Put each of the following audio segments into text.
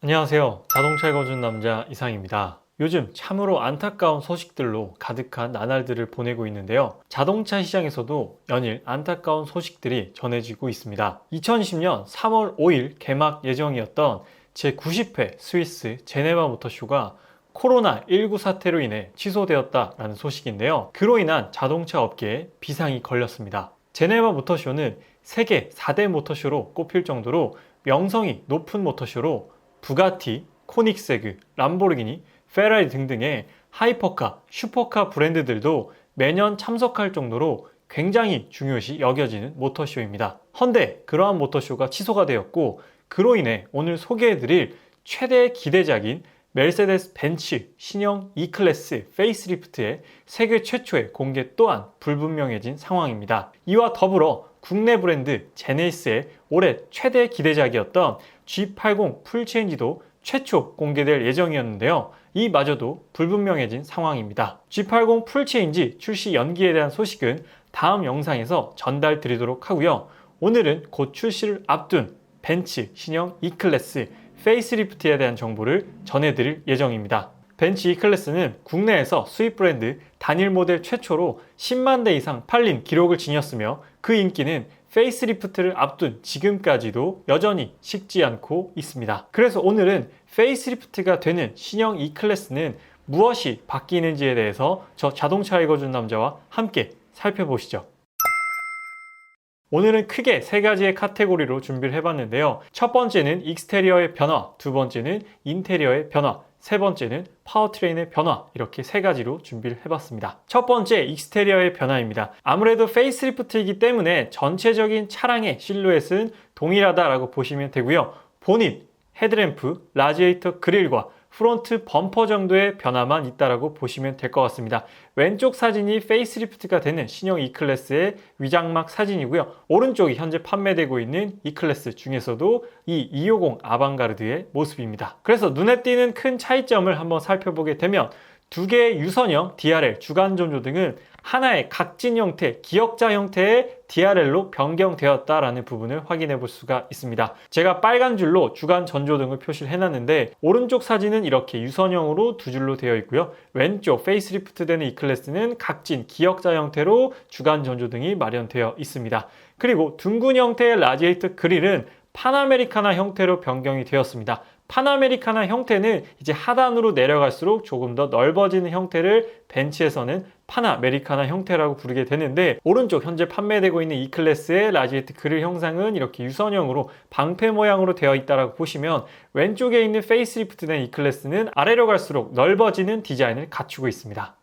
안녕하세요. 자동차에 거주는 남자 이상입니다. 요즘 참으로 안타까운 소식들로 가득한 나날들을 보내고 있는데요. 자동차 시장에서도 연일 안타까운 소식들이 전해지고 있습니다. 2020년 3월 5일 개막 예정이었던 제90회 스위스 제네바 모터쇼가 코로나19 사태로 인해 취소되었다라는 소식인데요. 그로 인한 자동차 업계에 비상이 걸렸습니다. 제네바 모터쇼는 세계 4대 모터쇼로 꼽힐 정도로 명성이 높은 모터쇼로 부가티, 코닉세그, 람보르기니, 페라리 등등의 하이퍼카, 슈퍼카 브랜드들도 매년 참석할 정도로 굉장히 중요시 여겨지는 모터쇼입니다. 헌데 그러한 모터쇼가 취소가 되었고, 그로 인해 오늘 소개해드릴 최대 기대작인 메르세데스 벤츠 신형 E클래스 페이스리프트의 세계 최초의 공개 또한 불분명해진 상황입니다. 이와 더불어 국내 브랜드 제네시스의 올해 최대 기대작이었던 G80 풀체인지도 최초 공개될 예정이었는데요. 이마저도 불분명해진 상황입니다. G80 풀체인지 출시 연기에 대한 소식은 다음 영상에서 전달 드리도록 하고요. 오늘은 곧 출시를 앞둔 벤츠 신형 E클래스 페이스리프트에 대한 정보를 전해드릴 예정입니다. 벤츠 E클래스는 국내에서 수입 브랜드 단일 모델 최초로 10만 대 이상 팔린 기록을 지녔으며, 그 인기는 페이스리프트를 앞둔 지금까지도 여전히 식지 않고 있습니다. 그래서 오늘은 페이스리프트가 되는 신형 E클래스는 무엇이 바뀌는지에 대해서 저 자동차에 거주는 남자와 함께 살펴보시죠. 오늘은 크게 세 가지의 카테고리로 준비를 해봤는데요. 첫 번째는 익스테리어의 변화, 두 번째는 인테리어의 변화, 세 번째는 파워트레인의 변화, 이렇게 세 가지로 준비를 해봤습니다. 첫 번째, 익스테리어의 변화입니다. 아무래도 페이스리프트이기 때문에 전체적인 차량의 실루엣은 동일하다라고 보시면 되고요. 보닛, 헤드램프, 라지에이터 그릴과 프론트 범퍼 정도의 변화만 있다라고 보시면 될 것 같습니다. 왼쪽 사진이 페이스리프트가 되는 신형 E클래스의 위장막 사진이고요. 오른쪽이 현재 판매되고 있는 E클래스 중에서도 이 250 아방가르드의 모습입니다. 그래서 눈에 띄는 큰 차이점을 한번 살펴보게 되면, 두 개의 유선형 DRL 주간 전조등은 하나의 각진 형태, 기역자 형태의 DRL로 변경되었다라는 부분을 확인해 볼 수가 있습니다. 제가 빨간 줄로 주간 전조등을 표시를 해놨는데, 오른쪽 사진은 이렇게 유선형으로 두 줄로 되어 있고요. 왼쪽 페이스리프트 되는 E클래스는 각진 기역자 형태로 주간 전조등이 마련되어 있습니다. 그리고 둥근 형태의 라지에이터 그릴은 파나메리카나 형태로 변경이 되었습니다. 파나메리카나 형태는 이제 하단으로 내려갈수록 조금 더 넓어지는 형태를 벤츠에서는 파나메리카나 형태라고 부르게 되는데, 오른쪽 현재 판매되고 있는 E클래스의 라지에이터 그릴 형상은 이렇게 유선형으로 방패 모양으로 되어 있다고 보시면, 왼쪽에 있는 페이스리프트된 E클래스는 아래로 갈수록 넓어지는 디자인을 갖추고 있습니다.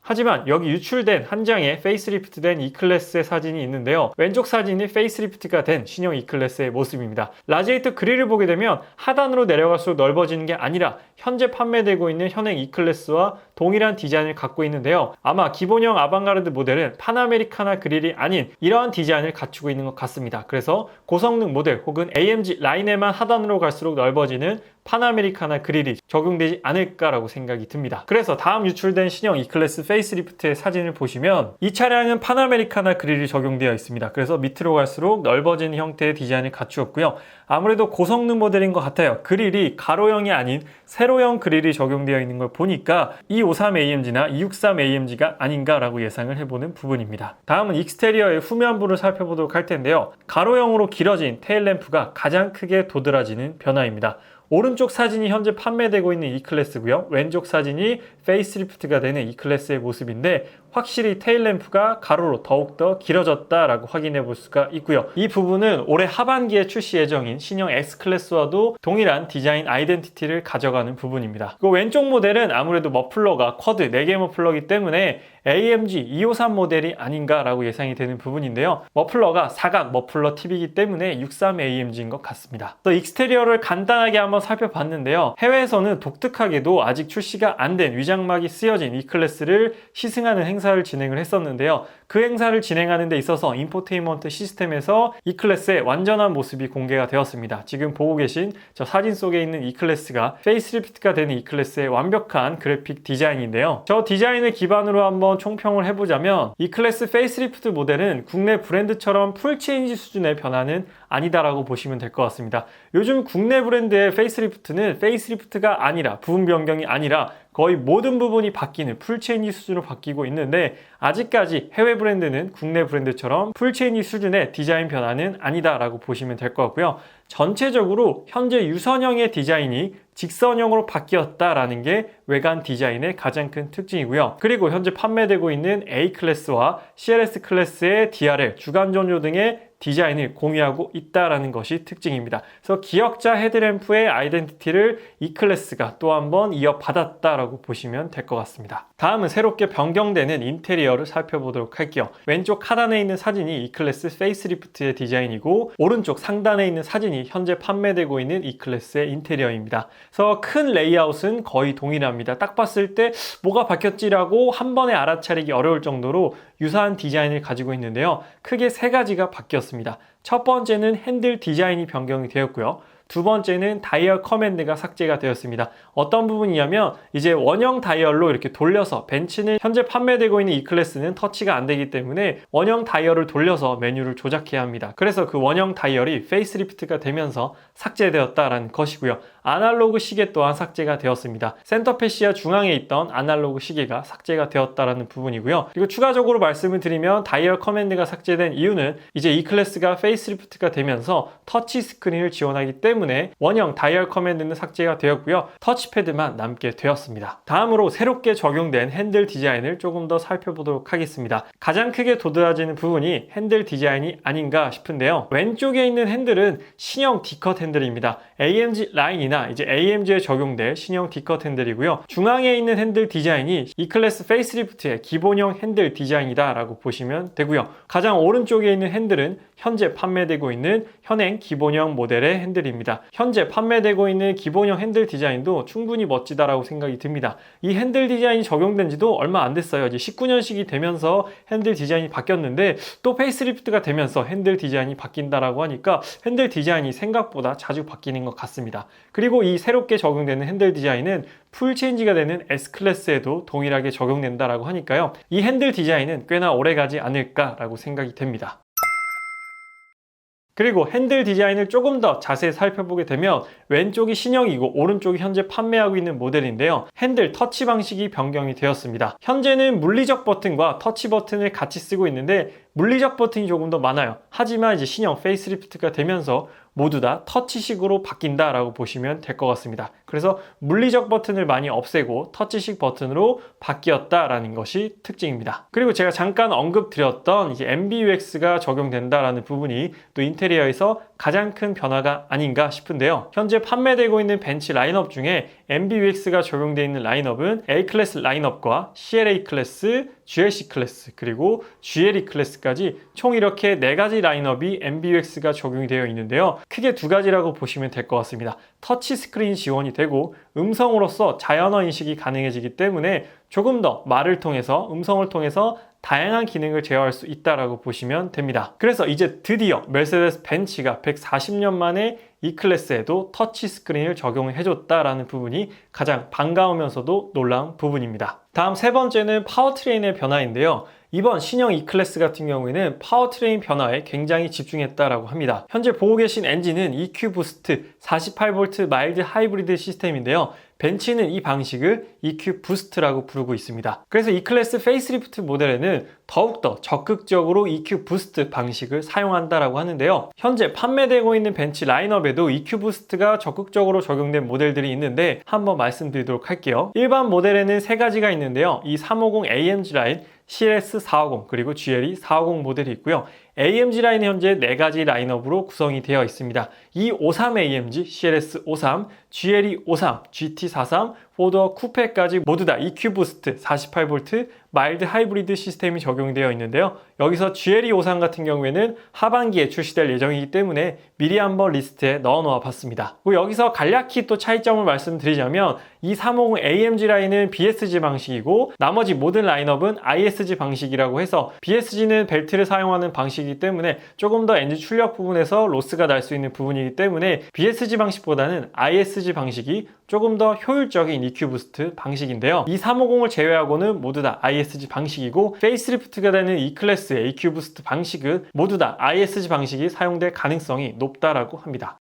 하지만 여기 유출된 한 장의 페이스리프트된 E클래스의 사진이 있는데요. 왼쪽 사진이 페이스리프트가 된 신형 E클래스의 모습입니다. 라지에이터 그릴을 보게 되면 하단으로 내려갈수록 넓어지는 게 아니라 현재 판매되고 있는 현행 E클래스와 동일한 디자인을 갖고 있는데요. 아마 기본형 아방가르드 모델은 파나메리카나 그릴이 아닌 이러한 디자인을 갖추고 있는 것 같습니다. 그래서 고성능 모델 혹은 AMG 라인에만 하단으로 갈수록 넓어지는 파나메리카나 그릴이 적용되지 않을까라고 생각이 듭니다. 그래서 다음 유출된 신형 E클래스 페이스리프트의 사진을 보시면 이 차량은 파나메리카나 그릴이 적용되어 있습니다. 그래서 밑으로 갈수록 넓어지는 형태의 디자인을 갖추었고요. 아무래도 고성능 모델인 것 같아요. 그릴이 가로형이 아닌 세로형 그릴이 적용되어 있는 걸 보니까 253AMG나 263AMG가 아닌가라고 예상을 해보는 부분입니다. 다음은 익스테리어의 후면부를 살펴보도록 할 텐데요. 가로형으로 길어진 테일램프가 가장 크게 도드라지는 변화입니다. 오른쪽 사진이 현재 판매되고 있는 E클래스고요. 왼쪽 사진이 페이스리프트가 되는 E클래스의 모습인데, 확실히 테일램프가 가로로 더욱더 길어졌다라고 확인해 볼 수가 있고요. 이 부분은 올해 하반기에 출시 예정인 신형 X클래스와도 동일한 디자인 아이덴티티를 가져가는 부분입니다. 그 왼쪽 모델은 아무래도 머플러가 쿼드 4개 머플러이기 때문에 AMG 253 모델이 아닌가라고 예상이 되는 부분인데요. 머플러가 사각 머플러 팁이기 때문에 63AMG인 것 같습니다. 또 익스테리어를 간단하게 한번 살펴봤는데요. 해외에서는 독특하게도 아직 출시가 안 된 위장막이 쓰여진 E클래스를 시승하는 행사를 진행을 했었는데요. 그 행사를 진행하는 데 있어서 인포테인먼트 시스템에서 E클래스의 완전한 모습이 공개가 되었습니다. 지금 보고 계신 저 사진 속에 있는 E클래스가 페이스리프트가 되는 E클래스의 완벽한 그래픽 디자인인데요. 저 디자인을 기반으로 한번 총평을 해보자면, E클래스 페이스리프트 모델은 국내 브랜드처럼 풀체인지 수준의 변화는 아니다라고 보시면 될 것 같습니다. 요즘 국내 브랜드의 페이스리프트는 페이스리프트가 아니라, 부분 변경이 아니라 거의 모든 부분이 바뀌는 풀체인지 수준으로 바뀌고 있는데, 아직까지 해외 브랜드는 국내 브랜드처럼 풀체인지 수준의 디자인 변화는 아니다라고 보시면 될 것 같고요. 전체적으로 현재 유선형의 디자인이 직선형으로 바뀌었다라는 게 외관 디자인의 가장 큰 특징이고요. 그리고 현재 판매되고 있는 A 클래스와 CLS 클래스의 DRL, 주간 전조 등의 디자인을 공유하고 있다라는 것이 특징입니다. 그래서 기역자 헤드램프의 아이덴티티를 E 클래스가 또 한 번 이어받았다라고 보시면 될 것 같습니다. 다음은 새롭게 변경되는 인테리어를 살펴보도록 할게요. 왼쪽 하단에 있는 사진이 E 클래스 페이스리프트의 디자인이고, 오른쪽 상단에 있는 사진이 현재 판매되고 있는 E 클래스의 인테리어입니다. 그래서 큰 레이아웃은 거의 동일합니다. 딱 봤을 때 뭐가 바뀌었지라고 한 번에 알아차리기 어려울 정도로 유사한 디자인을 가지고 있는데요. 크게 세 가지가 바뀌었습니다. 첫 번째는 핸들 디자인이 변경이 되었고요. 두 번째는 다이얼 커맨드가 삭제가 되었습니다. 어떤 부분이냐면 이제 원형 다이얼로 이렇게 돌려서, 벤츠는 현재 판매되고 있는 E 클래스는 터치가 안 되기 때문에 원형 다이얼을 돌려서 메뉴를 조작해야 합니다. 그래서 그 원형 다이얼이 페이스리프트가 되면서 삭제되었다라는 것이고요. 아날로그 시계 또한 삭제가 되었습니다. 센터 패시아 중앙에 있던 아날로그 시계가 삭제가 되었다라는 부분이고요. 그리고 추가적으로 말씀을 드리면 다이얼 커맨드가 삭제된 이유는 이제 E 클래스가 페이스리프트가 되면서 터치 스크린을 지원하기 때문에 원형 다이얼 커맨드는 삭제가 되었고요. 터치패드만 남게 되었습니다. 다음으로 새롭게 적용된 핸들 디자인을 조금 더 살펴보도록 하겠습니다. 가장 크게 도드라지는 부분이 핸들 디자인이 아닌가 싶은데요. 왼쪽에 있는 핸들은 신형 D컷 핸들입니다. AMG 라인이나 이제 AMG에 적용될 신형 D컷 핸들이고요. 중앙에 있는 핸들 디자인이 E클래스 페이스리프트의 기본형 핸들 디자인이다 라고 보시면 되고요. 가장 오른쪽에 있는 핸들은 현재 판매되고 있는 현행 기본형 모델의 핸들입니다. 현재 판매되고 있는 기본형 핸들 디자인도 충분히 멋지다라고 생각이 듭니다. 이 핸들 디자인이 적용된 지도 얼마 안 됐어요. 이제 19년식이 되면서 핸들 디자인이 바뀌었는데, 또 페이스리프트가 되면서 핸들 디자인이 바뀐다라고 하니까 핸들 디자인이 생각보다 자주 바뀌는 것 같습니다. 그리고 이 새롭게 적용되는 핸들 디자인은 풀 체인지가 되는 S클래스에도 동일하게 적용된다라고 하니까요. 이 핸들 디자인은 꽤나 오래가지 않을까라고 생각이 됩니다. 그리고 핸들 디자인을 조금 더 자세히 살펴보게 되면 왼쪽이 신형이고 오른쪽이 현재 판매하고 있는 모델인데요. 핸들 터치 방식이 변경이 되었습니다. 현재는 물리적 버튼과 터치 버튼을 같이 쓰고 있는데, 물리적 버튼이 조금 더 많아요. 하지만 이제 신형 페이스리프트가 되면서 모두 다 터치식으로 바뀐다라고 보시면 될 것 같습니다. 그래서 물리적 버튼을 많이 없애고 터치식 버튼으로 바뀌었다라는 것이 특징입니다. 그리고 제가 잠깐 언급드렸던 이제 MBUX가 적용된다라는 부분이 또 인테리어에서 가장 큰 변화가 아닌가 싶은데요. 현재 판매되고 있는 벤츠 라인업 중에 MBUX가 적용되어 있는 라인업은 A클래스 라인업과 CLA 클래스, GLC 클래스, 그리고 GLE 클래스까지 총 이렇게 4가지 라인업이 MBUX가 적용이 되어 있는데요. 크게 두 가지라고 보시면 될 것 같습니다. 터치 스크린 지원이 되고 음성으로서 자연어 인식이 가능해지기 때문에 조금 더 말을 통해서, 음성을 통해서 다양한 기능을 제어할 수 있다라고 보시면 됩니다. 그래서 이제 드디어 메르세데스 벤츠가 140년 만에 이 클래스에도 터치 스크린을 적용을 해줬다라는 부분이 가장 반가우면서도 놀라운 부분입니다. 다음 세 번째는 파워트레인의 변화인데요. 이번 신형 E클래스 같은 경우에는 파워트레인 변화에 굉장히 집중했다라고 합니다. 현재 보고 계신 엔진은 EQ 부스트 48V 마일드 하이브리드 시스템인데요. 벤츠는 이 방식을 EQ 부스트라고 부르고 있습니다. 그래서 E클래스 페이스리프트 모델에는 더욱더 적극적으로 EQ 부스트 방식을 사용한다라고 하는데요. 현재 판매되고 있는 벤츠 라인업에도 EQ 부스트가 적극적으로 적용된 모델들이 있는데 한번 말씀드리도록 할게요. 일반 모델에는 세 가지가 있는데요. 이 350 AMG 라인, CS450 그리고 GLE 450 모델이 있고요. AMG 라인은 현재 4가지 라인업으로 구성이 되어 있습니다. 이 53 AMG, CLS 53, GLE 53, GT43, 포더 쿠페까지 모두 다 EQ 부스트 48V 마일드 하이브리드 시스템이 적용되어 있는데요. 여기서 GLE 53 같은 경우에는 하반기에 출시될 예정이기 때문에 미리 한번 리스트에 넣어 놓아 봤습니다. 그리고 여기서 간략히 또 차이점을 말씀드리자면 이 350 AMG 라인은 BSG 방식이고 나머지 모든 라인업은 ISG 방식이라고 해서 BSG는 벨트를 사용하는 방식이 방식이기 때문에 조금 더 엔진 출력 부분에서 로스가 날 수 있는 부분이기 때문에 BSG 방식보다는 ISG 방식이 조금 더 효율적인 EQ 부스트 방식인데요. 이 350을 제외하고는 모두 다 ISG 방식이고 페이스리프트가 되는 E클래스의 EQ 부스트 방식은 모두 다 ISG 방식이 사용될 가능성이 높다라고 합니다.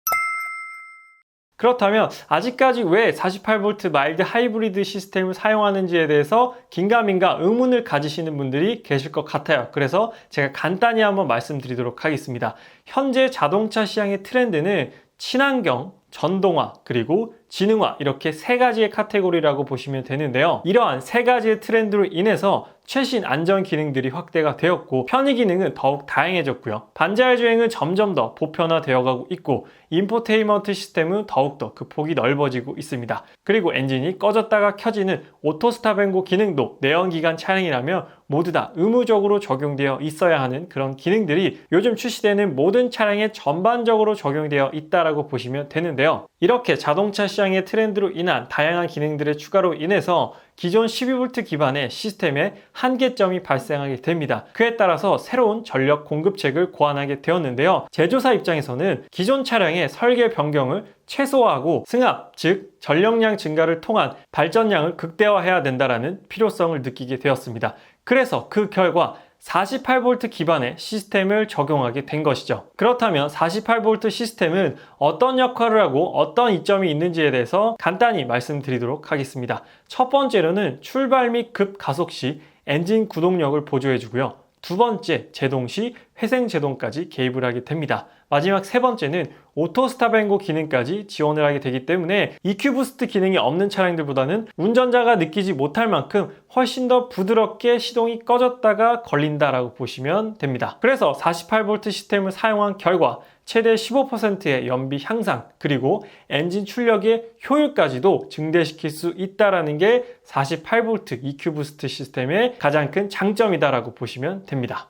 그렇다면 아직까지 왜 48V 마일드 하이브리드 시스템을 사용하는지에 대해서 긴가민가 의문을 가지시는 분들이 계실 것 같아요. 그래서 제가 간단히 한번 말씀드리도록 하겠습니다. 현재 자동차 시장의 트렌드는 친환경, 전동화, 그리고 지능화 이렇게 세 가지의 카테고리라고 보시면 되는데요. 이러한 세 가지의 트렌드로 인해서 최신 안전 기능들이 확대가 되었고 편의 기능은 더욱 다양해졌고요. 반자율 주행은 점점 더 보편화되어 가고 있고 인포테인먼트 시스템은 더욱더 그 폭이 넓어지고 있습니다. 그리고 엔진이 꺼졌다가 켜지는 오토스탑앤고 기능도 내연기관 차량이라면 모두 다 의무적으로 적용되어 있어야 하는 그런 기능들이 요즘 출시되는 모든 차량에 전반적으로 적용되어 있다고 보시면 되는데요. 이렇게 자동차 시장의 트렌드로 인한 다양한 기능들의 추가로 인해서 기존 12V 기반의 시스템에 한계점이 발생하게 됩니다. 그에 따라서 새로운 전력 공급책을 고안하게 되었는데요. 제조사 입장에서는 기존 차량의 설계 변경을 최소화하고 승합, 즉 전력량 증가를 통한 발전량을 극대화해야 된다는 필요성을 느끼게 되었습니다. 그래서 그 결과 48V 기반의 시스템을 적용하게 된 것이죠. 그렇다면 48V 시스템은 어떤 역할을 하고 어떤 이점이 있는지에 대해서 간단히 말씀드리도록 하겠습니다. 첫 번째로는 출발 및 급가속 시 엔진 구동력을 보조해주고요. 두 번째, 제동 시 회생 제동까지 개입을 하게 됩니다. 마지막 세 번째는 오토 스탑앤고 기능까지 지원을 하게 되기 때문에 EQ 부스트 기능이 없는 차량들보다는 운전자가 느끼지 못할 만큼 훨씬 더 부드럽게 시동이 꺼졌다가 걸린다라고 보시면 됩니다. 그래서 48V 시스템을 사용한 결과 최대 15%의 연비 향상 그리고 엔진 출력의 효율까지도 증대시킬 수 있다는 게 48V EQ 부스트 시스템의 가장 큰 장점이다라고 보시면 됩니다.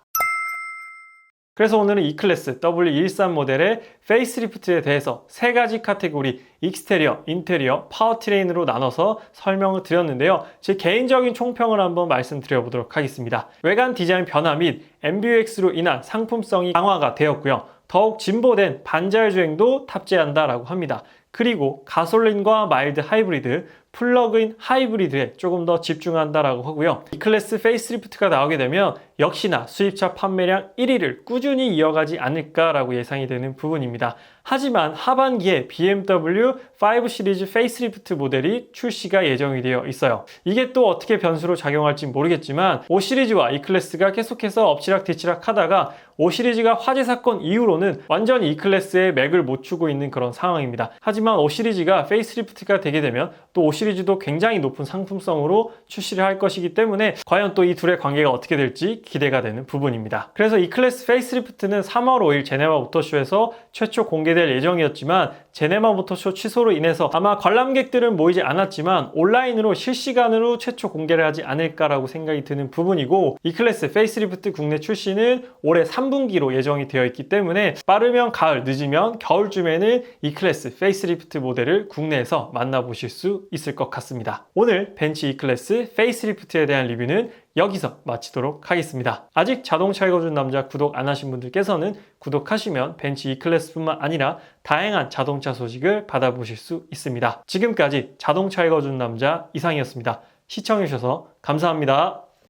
그래서 오늘은 E클래스 W213 모델의 페이스리프트에 대해서 세 가지 카테고리 익스테리어, 인테리어, 파워트레인으로 나눠서 설명을 드렸는데요. 제 개인적인 총평을 한번 말씀드려 보도록 하겠습니다. 외관 디자인 변화 및 MBUX로 인한 상품성이 강화가 되었고요. 더욱 진보된 반자율 주행도 탑재한다라고 합니다. 그리고 가솔린과 마일드 하이브리드, 플러그인 하이브리드에 조금 더 집중한다라고 하고요. E클래스 페이스리프트가 나오게 되면 역시나 수입차 판매량 1위를 꾸준히 이어가지 않을까라고 예상이 되는 부분입니다. 하지만 하반기에 BMW 5 시리즈 페이스리프트 모델이 출시가 예정이 되어 있어요. 이게 또 어떻게 변수로 작용할지 모르겠지만 5 시리즈와 E클래스가 계속해서 엎치락뒤치락 하다가 5 시리즈가 화재 사건 이후로는 완전히 E클래스의 맥을 못 추고 있는 그런 상황입니다. 하지만 5 시리즈가 페이스리프트가 되게 되면 또 5 시리즈도 굉장히 높은 상품성으로 출시를 할 것이기 때문에 과연 또 이 둘의 관계가 어떻게 될지 기대가 되는 부분입니다. 그래서 E클래스 페이스리프트는 3월 5일 제네바 모터쇼에서 최초 공개될 예정이었지만 제네바 모터쇼 취소로 인해서 아마 관람객들은 모이지 않았지만 온라인으로 실시간으로 최초 공개를 하지 않을까라고 생각이 드는 부분이고 E클래스 페이스리프트 국내 출시는 올해 3분기로 예정이 되어 있기 때문에 빠르면 가을, 늦으면 겨울쯤에는 E클래스 페이스리프트 모델을 국내에서 만나보실 수 있을 것 같습니다. 오늘 벤츠 E클래스 페이스리프트에 대한 리뷰는 여기서 마치도록 하겠습니다. 아직 자동차 읽어준 남자 구독 안 하신 분들께서는 구독하시면 벤츠 E클래스뿐만 아니라 다양한 자동차 소식을 받아보실 수 있습니다. 지금까지 자동차 읽어준 남자 이상이었습니다. 시청해주셔서 감사합니다.